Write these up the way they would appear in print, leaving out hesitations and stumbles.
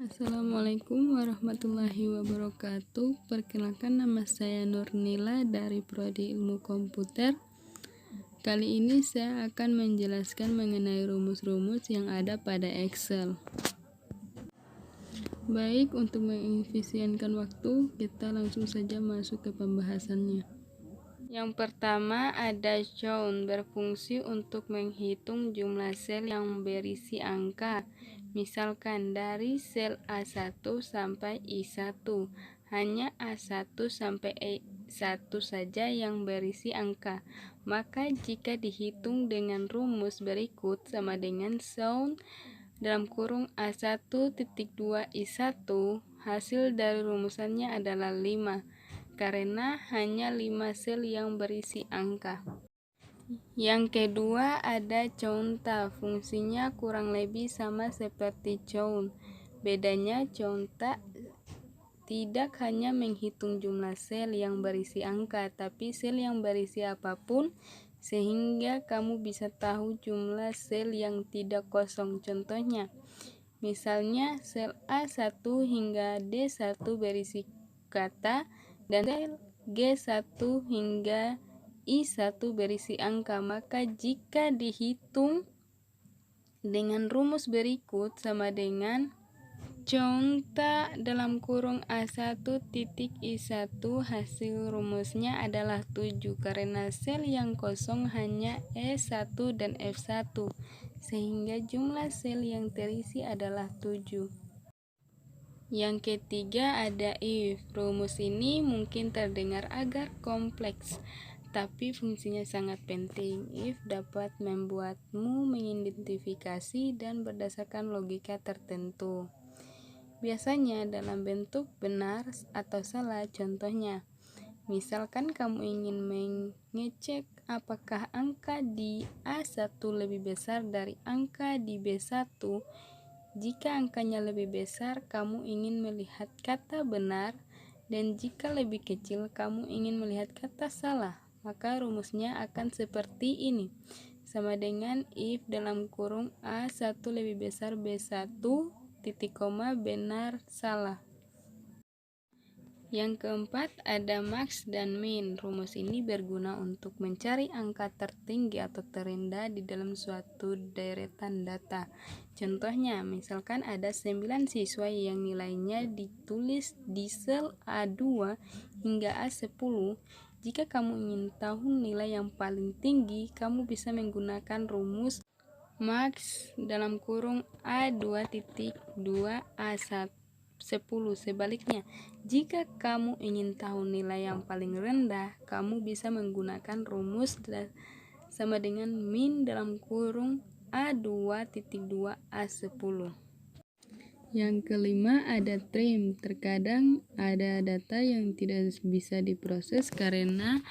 Assalamualaikum warahmatullahi wabarakatuh. Perkenalkan, nama saya Nurnila dari Prodi Ilmu Komputer. Kali ini saya akan menjelaskan mengenai rumus-rumus yang ada pada Excel. Baik, untuk mengefisienkan waktu, kita langsung saja masuk ke pembahasannya. Yang pertama ada count, berfungsi untuk menghitung jumlah sel yang berisi angka. Misalkan dari sel A1 sampai I1, hanya A1 sampai E1 saja yang berisi angka. Maka jika dihitung dengan rumus berikut sama dengan count dalam kurung A1.2I1, hasil dari rumusannya adalah 5. Karena hanya 5 sel yang berisi angka. Yang kedua ada conta, fungsinya kurang lebih sama seperti count. Bedanya conta tidak hanya menghitung jumlah sel yang berisi angka, tapi sel yang berisi apapun, sehingga kamu bisa tahu jumlah sel yang tidak kosong. Contohnya, misalnya sel A1 hingga D1 berisi kata, dan sel G1 hingga I1 berisi angka. Maka jika dihitung dengan rumus berikut sama dengan conta dalam kurung A1.I1, hasil rumusnya adalah 7 karena sel yang kosong hanya E1 dan F1, sehingga jumlah sel yang terisi adalah 7. Yang ketiga ada if. Rumus ini mungkin terdengar agak kompleks, tapi fungsinya sangat penting. If dapat membuatmu mengidentifikasi dan berdasarkan logika tertentu. Biasanya dalam bentuk benar atau salah. Contohnya, misalkan kamu ingin mengecek apakah angka di A1 lebih besar dari angka di B1. Jika angkanya lebih besar, kamu ingin melihat kata benar, dan jika lebih kecil, kamu ingin melihat kata salah. Maka rumusnya akan seperti ini, sama dengan if dalam kurung A1 lebih besar B1, titik koma, benar, salah. Yang keempat ada max dan min. Rumus ini berguna untuk mencari angka tertinggi atau terendah di dalam suatu deretan data. Contohnya, misalkan ada 9 siswa yang nilainya ditulis di sel A2 hingga A10. Jika kamu ingin tahu nilai yang paling tinggi, kamu bisa menggunakan rumus max dalam kurung A2.2 A10. Sebaliknya, jika kamu ingin tahu nilai yang paling rendah, kamu bisa menggunakan rumus sama dengan min dalam kurung A2.2 A10. Yang kelima ada trim. Terkadang ada data yang tidak bisa diproses karena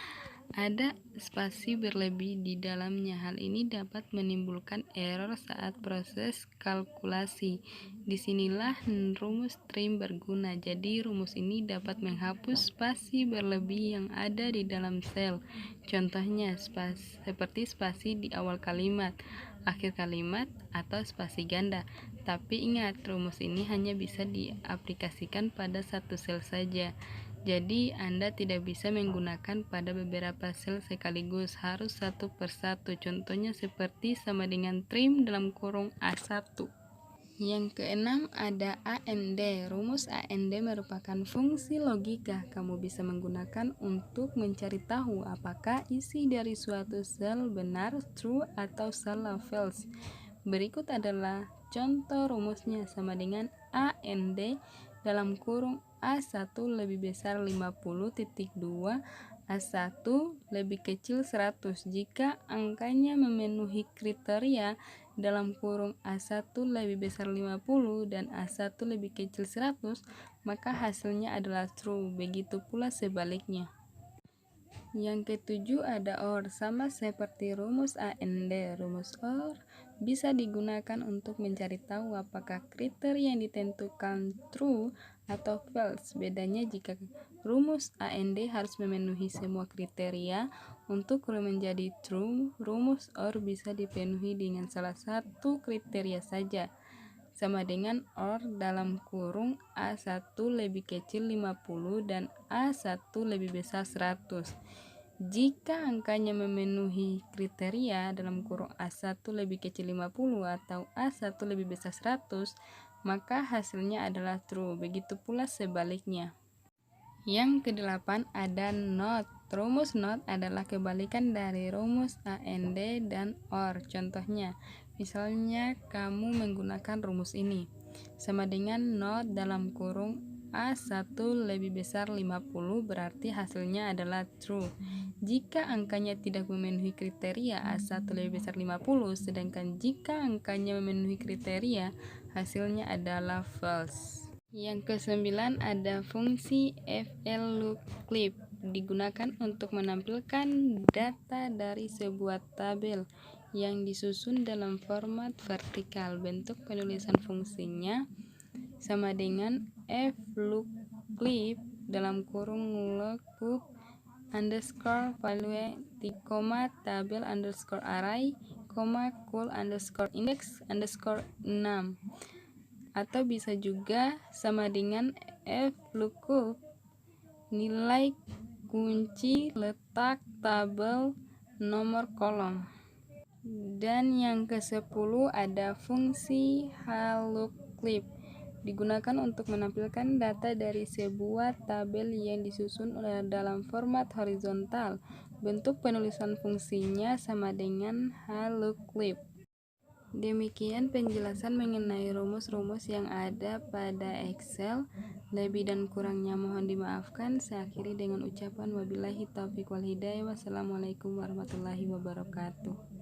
ada spasi berlebih di dalamnya. Hal ini dapat menimbulkan error saat proses kalkulasi. Disinilah rumus trim berguna. Jadi rumus ini dapat menghapus spasi berlebih yang ada di dalam sel. Contohnya seperti spasi di awal kalimat, akhir kalimat, atau spasi ganda. Tapi ingat, rumus ini hanya bisa diaplikasikan pada satu sel saja. Jadi Anda tidak bisa menggunakan pada beberapa sel sekaligus, harus satu persatu. Contohnya seperti sama dengan trim dalam kurung A1. Yang keenam ada AND. Rumus AND merupakan fungsi logika. Kamu bisa menggunakan untuk mencari tahu apakah isi dari suatu sel benar, true, atau salah, false. Berikut adalah contoh rumusnya, sama dengan AND dalam kurung A1 lebih besar 50.2, A1 lebih kecil 100. Jika angkanya memenuhi kriteria dalam kurung A1 lebih besar 50 dan A1 lebih kecil 100, maka hasilnya adalah true. Begitu pula sebaliknya. Yang ketujuh ada OR. Sama seperti rumus AND, rumus OR bisa digunakan untuk mencari tahu apakah kriteria yang ditentukan true atau false. Bedanya jika rumus AND harus memenuhi semua kriteria untuk menjadi true, rumus OR bisa dipenuhi dengan salah satu kriteria saja. sama dengan OR dalam kurung A1 lebih kecil 50 dan A1 lebih besar 100. Jika angkanya memenuhi kriteria dalam kurung A1 lebih kecil 50 atau A1 lebih besar 100, maka hasilnya adalah true. Begitu pula sebaliknya. Yang kedelapan ada not. Rumus not adalah kebalikan dari rumus AND dan OR. Contohnya, misalnya kamu menggunakan rumus ini. Sama dengan not dalam kurung A1 lebih besar 50 berarti hasilnya adalah true. Jika angkanya tidak memenuhi kriteria A1 lebih besar 50, sedangkan jika angkanya memenuhi kriteria, hasilnya adalah false. Yang kesembilan ada fungsi flLookClip digunakan untuk menampilkan data dari sebuah tabel yang disusun dalam format vertikal. Bentuk penulisan fungsinya sama dengan flLookClip dalam kurung lookup underscore value tabel underscore array, cool underscore index underscore 6. Atau bisa juga sama dengan flookup nilai kunci letak tabel nomor kolom. Dan yang ke-10 ada fungsi hLookClip digunakan untuk menampilkan data dari sebuah tabel yang disusun dalam format horizontal. Bentuk penulisan fungsinya sama dengan hLookClip. Demikian penjelasan mengenai rumus-rumus yang ada pada Excel. Lebih dan kurangnya mohon dimaafkan. Saya akhiri dengan ucapan wabillahi taufiq wal hidayah. Wassalamualaikum warahmatullahi wabarakatuh.